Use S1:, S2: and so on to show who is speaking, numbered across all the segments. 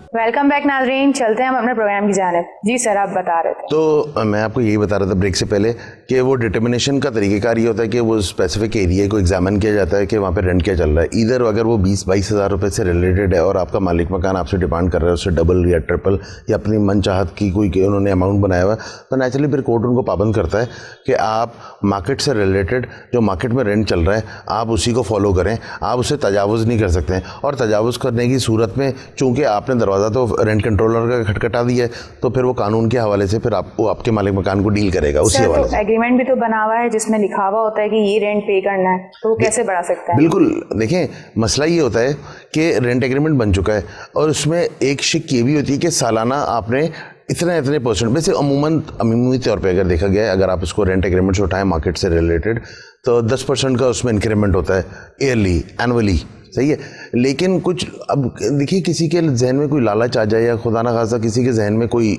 S1: Welcome back नाज़रीन, चलते हैं हम अपने प्रोग्राम की जानिब। जी सर, आप बता रहे थे।
S2: तो मैं आपको यही बता रहा था ब्रेक से पहले कि वो डिटर्मिनेशन का तरीक़ेकार ये होता है कि वो स्पेसिफिक एरिया को एग्जामिन किया जाता है कि वहाँ पे रेंट क्या चल रहा है। इधर अगर वो 20-22 हज़ार रुपये से रिलेटेड है और आपका मालिक मकान आपसे डिमांड कर रहा है उससे डबल या ट्रिपल या अपनी मन चाहत की कोई उन्होंने अमाउंट बनाया हुआ है, तो नेचुरली फिर कोर्ट उनको पाबंद करता है कि आप मार्केट से रिलेटेड जो मार्केट में रेंट चल रहा है आप उसी को फॉलो करें, आप उससे तजावुज़ नहीं कर सकते हैं। और तजावुज़ करने की सूरत में चूँकि आपने दरवाज़ा तो रेंट कंट्रोलर का खटखटा दिया है, तो फिर वो कानून के हवाले से फिर आपको आपके मालिक मकान को डील करेगा उसी हवाले से।
S1: एग्रीमेंट भी तो बना हुआ है जिसमें लिखा हुआ होता है कि ये रेंट पे करना है, तो वो कैसे बढ़ा सकता है?
S2: बिल्कुल, देखें मसला ये होता है कि रेंट एग्रीमेंट बन चुका है और उसमें एक शिक ये भी होती है कि सालाना आपने इतने परसेंट में से अमूमी तौर पे अगर देखा गया है, अगर आप इसको रेंट एग्रीमेंट से उठाएं मार्केट से रिलेटेड, तो 10% का उसमें इंक्रीमेंट होता है ईयरली, एनुअली, सही है। लेकिन कुछ अब देखिए किसी के जहन में कोई लालच आ जाए या खुदा ना खासा किसी के जहन में कोई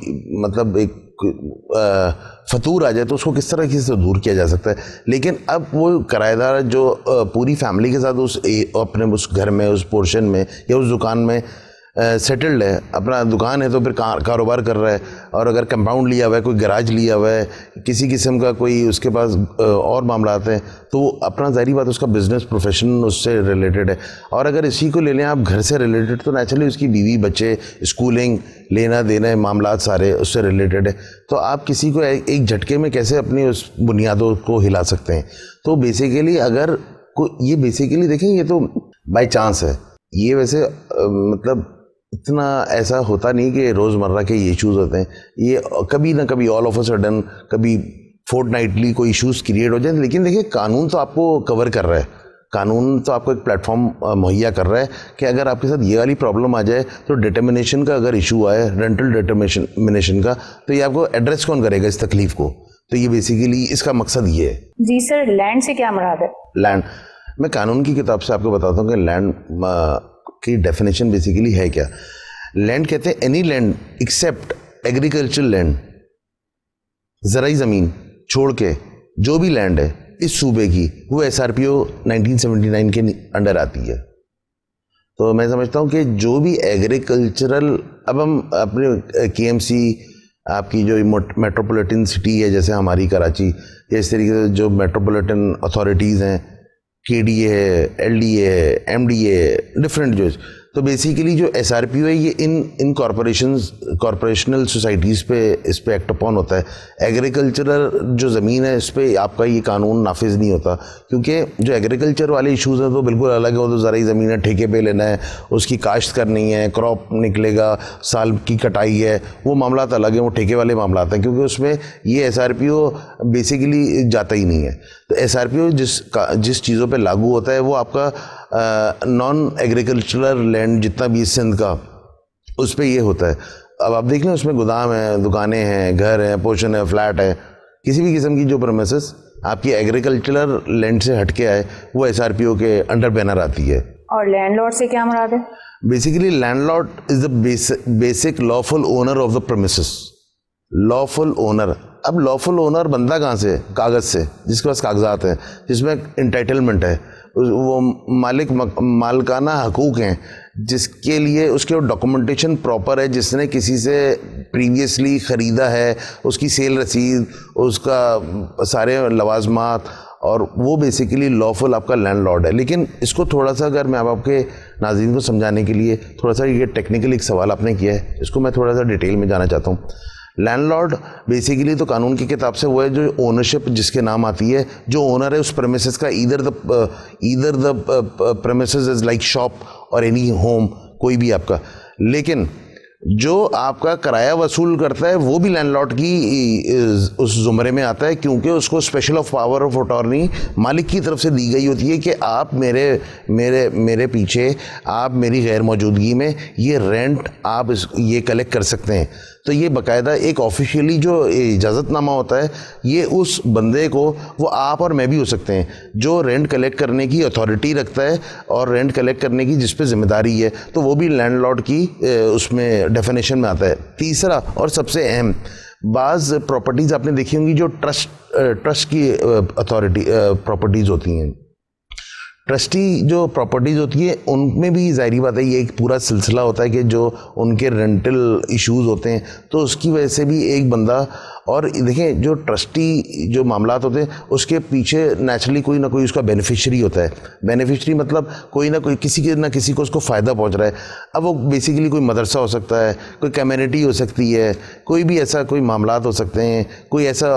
S2: मतलब एक फतूर आ जाए तो उसको किस तरह से दूर किया जा सकता है। लेकिन अब वो किराएदार जो पूरी फैमिली के साथ अपने उस घर में, उस पोर्शन में या उस दुकान में सेटल्ड है, अपना दुकान है तो फिर कारोबार कर रहा है, और अगर कंपाउंड लिया हुआ है, कोई गराज लिया हुआ है, किसी किस्म का कोई उसके पास और मामला आते हैं, तो अपना ज़ाहिरी बात उसका बिज़नेस प्रोफेशन उससे रिलेटेड है। और अगर इसी को ले लें आप घर से रिलेटेड, तो नेचुरली उसकी बीवी बच्चे स्कूलिंग लेना देना मामला सारे उससे रिलेटेड है। तो आप किसी को एक झटके में कैसे अपनी उस बुनियादों को हिला सकते हैं। तो बेसिकली अगर ये बेसिकली देखें ये तो बाई चांस है, ये वैसे मतलब इतना ऐसा होता नहीं कि रोज़मर्रा के ये इश्यूज़ होते हैं, ये कभी ना कभी ऑल ऑफ अ सडन कभी फोर्टनाइटली कोई इश्यूज़ क्रिएट हो जाए। लेकिन देखिए कानून तो आपको कवर कर रहा है, कानून तो आपको एक प्लेटफॉर्म मुहैया कर रहा है कि अगर आपके साथ ये वाली प्रॉब्लम आ जाए तो डिटर्मिनेशन का अगर इशू आए, रेंटल डिटर्मिनेशन का, तो ये आपको एड्रेस कौन करेगा इस तकलीफ को। तो ये बेसिकली इसका मकसद ये है।
S1: जी सर, लैंड से क्या मुराद है?
S2: लैंड, मैं कानून की किताब से आपको बताता हूँ कि लैंड की डेफिनेशन बेसिकली है क्या। लैंड कहते हैं any land except agricultural land, ज़राई ज़मीन छोड़ के जो भी लैंड है इस सूबे की, वो SRPO 1979 के अंडर आती है। तो मैं समझता हूँ कि जो भी एग्रीकल्चरल, अब हम अपने KMC आपकी जो मेट्रोपॉलिटन सिटी है जैसे हमारी कराची, या इस तरीके से जो मेट्रोपॉलिटन अथॉरिटीज़ हैं, KDA है, LDA है, MDA है, डिफरेंट जो, तो बेसिकली जो SRPO है ये इन कॉरपोरेशनल सोसाइटीज़ पे इस पे एक्ट अपॉन होता है। एग्रीकल्चरल जो ज़मीन है इस पे आपका ये कानून नाफिज नहीं होता, क्योंकि जो एग्रीकल्चर वाले इश्यूज़ हैं तो बिल्कुल अलग है। वो तो ज़राई ज़मीन है, ठेके पे लेना है, उसकी काश्त करनी है, क्रॉप निकलेगा, साल की कटाई है, वो मामला अलग है, वो ठेके वाले मामला हैं, क्योंकि उसमें ये SRPO बेसिकली जाता ही नहीं है। तो SRPO जिस चीज़ों पे लागू होता है वो आपका नॉन एग्रीकल्चरल लैंड जितना भी सिंध का, उस पे ये होता है। अब आप देख लें उसमें गोदाम है, दुकानें हैं, घर हैं, पोर्शन है, फ्लैट है, किसी भी किस्म की जो प्रेमिसेस आपकी एग्रीकल्चरल लैंड से हटके आए वो SRPO के अंडर बैनर आती है।
S1: और लैंडलॉर्ड से क्या मुराद है?
S2: Basically landlord is the basic lawful owner of the premises. Lawful owner, अब लॉफुल ओनर बनता कहाँ से? कागज़ से, जिसके पास कागजात हैं, जिसमें इंटाइटलमेंट है, वो मालिकाना हकूक़ हैं, जिसके लिए उसके डॉक्यूमेंटेशन प्रॉपर है, जिसने किसी से प्रीवियसली ख़रीदा है, उसकी सेल रसीद, उसका सारे लवाजमात, और वो बेसिकली लॉफुल आपका लैंडलॉर्ड है। लेकिन इसको थोड़ा सा अगर मैं आपके नाज़रीन को समझाने के लिए थोड़ा सा, ये टेक्निकल एक सवाल आपने किया है, इसको मैं थोड़ा सा डिटेल में जाना चाहता हूँ। लैंडलॉर्ड बेसिकली तो कानून की किताब से वो है जो ओनरशिप जिसके नाम आती है, जो ओनर है उस प्रेमिसेस का, either the premises is like shop और एनी होम, कोई भी आपका। लेकिन जो आपका किराया वसूल करता है वो भी लैंडलॉर्ड की उस ज़ुमरे में आता है, क्योंकि उसको special of power of attorney मालिक की तरफ से दी गई होती है कि आप मेरे पीछे, आप मेरी गैर मौजूदगी में ये रेंट आप ये कलेक्ट कर सकते हैं। तो ये बाकायदा एक ऑफिशियली जो इजाज़तनामा होता है, ये उस बंदे को, वो आप और मैं भी हो सकते हैं, जो रेंट कलेक्ट करने की अथॉरिटी रखता है और रेंट कलेक्ट करने की जिस पे जिम्मेदारी है, तो वो भी लैंडलॉर्ड की उसमें डेफिनेशन में आता है। तीसरा और सबसे अहम, बाज़ प्रॉपर्टीज़ आपने देखी होंगी जो ट्रस्ट की अथॉरिटी प्रॉपर्टीज़ होती हैं। ट्रस्टी जो प्रॉपर्टीज़ होती है उनमें भी ज़ाहिरी बात है ये एक पूरा सिलसिला होता है कि जो उनके रेंटल इश्यूज़ होते हैं तो उसकी वजह से भी एक बंदा, और देखें जो ट्रस्टी जो मामलात होते हैं उसके पीछे नेचुरली कोई ना कोई उसका बेनिफिशियरी होता है। बेनिफिशियरी मतलब कोई ना कोई किसी को उसको फ़ायदा पहुंच रहा है। अब वो बेसिकली कोई मदरसा हो सकता है, कोई कम्युनिटी हो सकती है, कोई भी ऐसा कोई मामलात हो सकते हैं, कोई ऐसा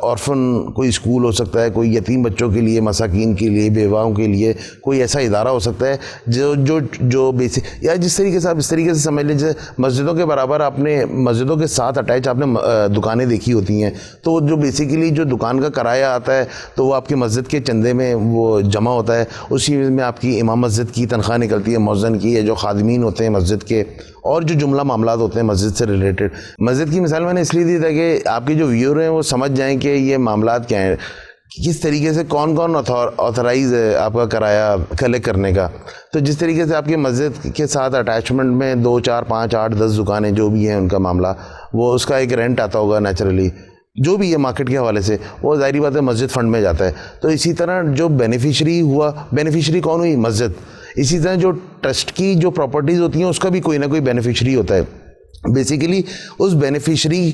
S2: ऑर्फन कोई स्कूल हो सकता है, कोई यतीम बच्चों के लिए, मसाकीन के लिए, बेवाओं के लिए कोई ऐसा इदारा हो सकता है जो जो जो बेसिक, या जिस तरीके से आप इस तरीके से समझ लीजिए मस्जिदों के बराबर आपने मस्जिदों के साथ अटैच आपने दुकानें देखी होती हैं, तो जो बेसिकली जो दुकान का किराया आता है तो वो आपकी मस्जिद के चंदे में वो जमा होता है, उसी में आपकी इमाम मस्जिद की तनख्वाह निकलती है, मौज़न की, या जो खादमीन होते हैं मस्जिद के, और जो जुमला मामलात होते हैं मस्जिद से रिलेटेड। मस्जिद की मिसाल मैंने इसलिए दी था कि आपके जो व्यूअर हैं वो समझ जाएं कि ये मामलात क्या हैं, किस तरीके से कौन कौन ऑथराइज है आपका किराया कलेक्ट करने का। तो जिस तरीके से आपकी मस्जिद के साथ अटैचमेंट में 2, 4, 5, 8, 10 दुकानें जो भी हैं उनका मामला, वो उसका एक रेंट आता होगा नेचुरली, जो भी है मार्केट के हवाले से, वो ज़ाहिरी बात है मस्जिद फ़ंड में जाता है। तो इसी तरह जो बेनिफिशरी हुआ, बेनिफिशरी कौन हुई? मस्जिद। इसी तरह जो ट्रस्ट की जो प्रॉपर्टीज़ होती हैं उसका भी कोई ना कोई बेनिफिशरी होता है। बेसिकली उस बेनिफिशरी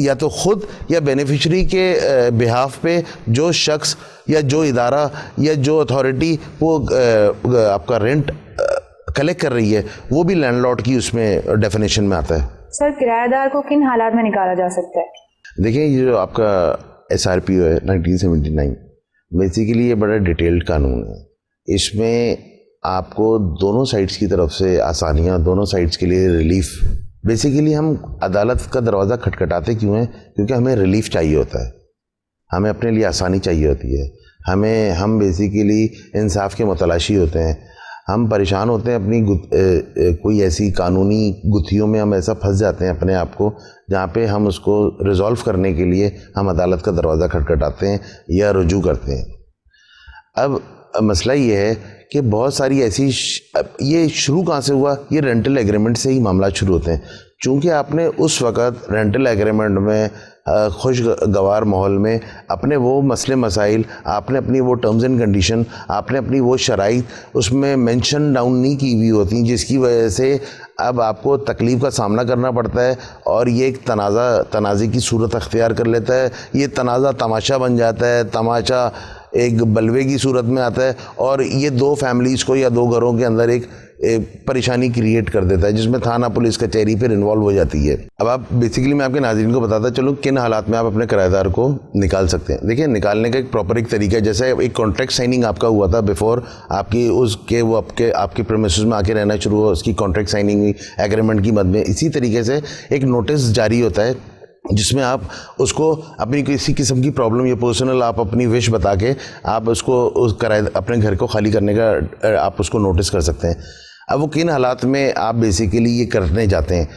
S2: या तो खुद या बेनिफिशरी के बिहाफ पे जो शख्स या जो इदारा या जो अथॉरिटी वो आपका रेंट कलेक्ट कर रही है, वो भी लैंडलॉर्ड की उसमें डेफिनेशन में आता है।
S1: सर, किराएदार को किन हालात में निकाला जा सकता है?
S2: देखिए, ये जो आपका SRPO है 1979, बेसिकली ये बड़ा डिटेल्ड कानून है। इसमें आपको दोनों साइड्स की तरफ से आसानियाँ, दोनों साइड्स के लिए रिलीफ। बेसिकली हम अदालत का दरवाज़ा खटखटाते क्यों हैं? क्योंकि हमें रिलीफ चाहिए होता है, हमें अपने लिए आसानी चाहिए होती है, हम बेसिकली इंसाफ के मुतलाशी होते हैं। हम परेशान होते हैं अपनी कोई ऐसी कानूनी गुत्थियों में हम ऐसा फंस जाते हैं अपने आप को, जहाँ पे हम उसको रिजॉल्व करने के लिए हम अदालत का दरवाज़ा खटखटाते हैं या रुजू करते हैं। अब मसला ये है कि बहुत सारी ऐसी ये शुरू कहाँ से हुआ? ये रेंटल एग्रीमेंट से ही मामला शुरू होते हैं। चूँकि आपने उस वक़्त रेंटल एग्रीमेंट में खुशगवार माहौल में अपने वो मसले मसाइल, आपने अपनी वो टर्म्स एंड कंडीशन, आपने अपनी वो शराइत उसमें मेंशन डाउन नहीं की हुई होती, जिसकी वजह से अब आपको तकलीफ़ का सामना करना पड़ता है और ये एक तनाज़े की सूरत अख्तियार कर लेता है। ये तनाज़ा तमाशा बन जाता है, तमाशा एक बलवे की सूरत में आता है और ये दो फैमिलीज़ को या दो घरों के अंदर एक परेशानी क्रिएट कर देता है, जिसमें थाना पुलिस कचहरी फिर इन्वॉल्व हो जाती है। अब आप बेसिकली मैं आपके नाज़रीन को बताता चलूँ किन हालात में आप अपने किराएदार को निकाल सकते हैं। देखिए, निकालने का एक प्रॉपर एक तरीका है। जैसे एक कॉन्ट्रैक्ट साइनिंग आपका हुआ था बिफोर आपकी उसके वो आपके प्रीमिसेस में आके रहना शुरू हुआ, उसकी कॉन्ट्रैक्ट साइनिंग हुई एग्रीमेंट की मद में। इसी तरीके से एक नोटिस जारी होता है जिसमें आप उसको अपनी किसी किस्म की प्रॉब्लम या पर्सनल आप अपनी विश बता के आप उसको अपने घर को खाली करने का आप उसको नोटिस कर सकते हैं। अब वो किन हालात में आप बेसिकली ये करने जाते हैं?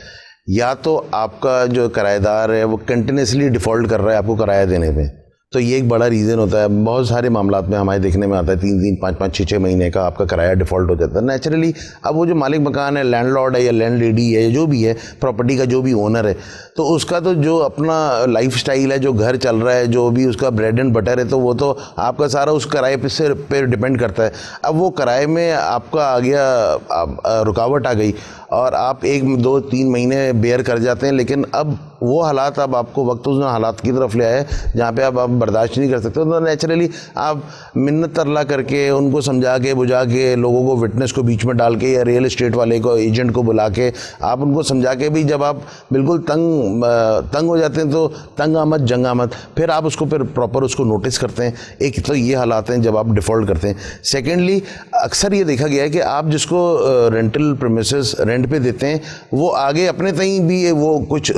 S2: या तो आपका जो किराएदार है वो कंटिन्यूसली डिफ़ॉल्ट कर रहा है आपको किराया देने में, तो ये एक बड़ा रीज़न होता है। बहुत सारे मामलात में हमारे देखने में आता है 3-3, 5-5, 6-6 महीने का आपका किराया डिफ़ॉल्ट हो जाता है नेचुरली। अब वो जो मालिक मकान है, लैंडलॉर्ड है या लैंड लेडी है, जो भी है प्रॉपर्टी का जो भी ओनर है, तो उसका तो जो अपना लाइफस्टाइल है, जो घर चल रहा है, जो भी उसका ब्रेड एंड बटर है, तो वो तो आपका सारा उस किराए पे डिपेंड करता है। अब वो किराए में आपका आ गया रुकावट आ गई और आप 1, 2, 3 महीने बेयर कर जाते हैं, लेकिन अब वो हालात अब आपको वक्त उस हालात की तरफ ले आए जहाँ पे आप बर्दाश्त नहीं कर सकते, तो नेचुरली आप मिन्नत तरला करके उनको समझा के बुझा के लोगों को विटनेस को बीच में डाल के या रियल एस्टेट वाले को एजेंट को बुला के आप उनको समझा के भी जब आप बिल्कुल तंग हो जाते हैं तो तंग आमद जंग आमद, फिर आप उसको फिर प्रॉपर उसको नोटिस करते हैं। एक तो ये हालात हैं जब आप डिफ़ॉल्ट करते हैं। सेकेंडली, अक्सर ये देखा गया है कि आप जिसको रेंटल प्रीमिसेस रेंट पे देते हैं वो आगे अपने तई भी वो कुछ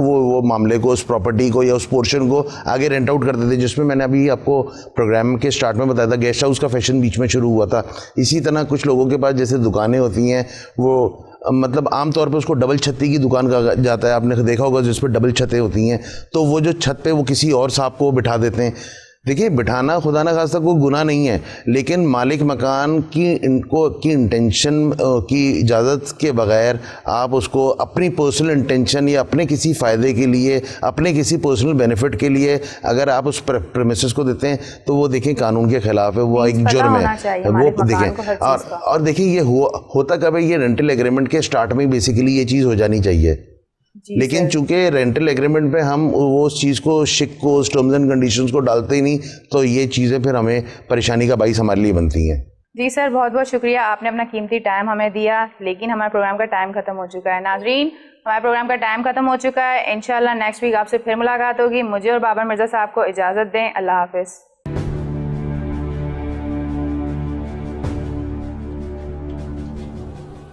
S2: वो मामले को, उस प्रॉपर्टी को या उस पोर्शन को आगे रेंट आउट कर देते हैं, जिसमें मैंने अभी आपको प्रोग्राम के स्टार्ट में बताया था गेस्ट हाउस का फैशन बीच में शुरू हुआ था। इसी तरह कुछ लोगों के पास जैसे दुकानें होती हैं, वो मतलब आमतौर पे उसको डबल छत्ती की दुकान कहा जाता है, आपने देखा होगा जिस पर डबल छतें होती हैं, तो वो जो छत पे वो किसी और साहब को बिठा देते हैं। देखिए, बिठाना खुदा ना खास्ता कोई गुनाह नहीं है, लेकिन मालिक मकान की इंटेंशन की इजाज़त के बगैर आप उसको अपनी पर्सनल इंटेंशन या अपने किसी फ़ायदे के लिए, अपने किसी पर्सनल बेनिफिट के लिए अगर आप उस प्रेमिसेस को देते हैं तो वो देखें कानून के खिलाफ है, वो एक जुर्म है। वो देखें, और देखिए ये होता कब है, ये रेंटल एग्रीमेंट के स्टार्ट में बेसिकली ये चीज़ हो जानी चाहिए, लेकिन चूंकि रेंटल एग्रीमेंट पे हम वो उस चीज़ को, शिक को, उस टर्म्स एंड कंडीशंस को डालते ही नहीं, तो ये चीज़ें फिर हमें परेशानी का बाइस हमारे लिए बनती हैं।
S1: जी सर, बहुत बहुत शुक्रिया, आपने अपना कीमती टाइम हमें दिया, लेकिन हमारे प्रोग्राम का टाइम खत्म हो चुका है। नाजरीन, हमारे प्रोग्राम का टाइम खत्म हो चुका है। इंशाल्लाह नेक्स्ट वीक आपसे फिर मुलाकात होगी। मुझे और बाबर मिर्ज़ा साहब को इजाज़त दें। अल्लाह हाफिज़।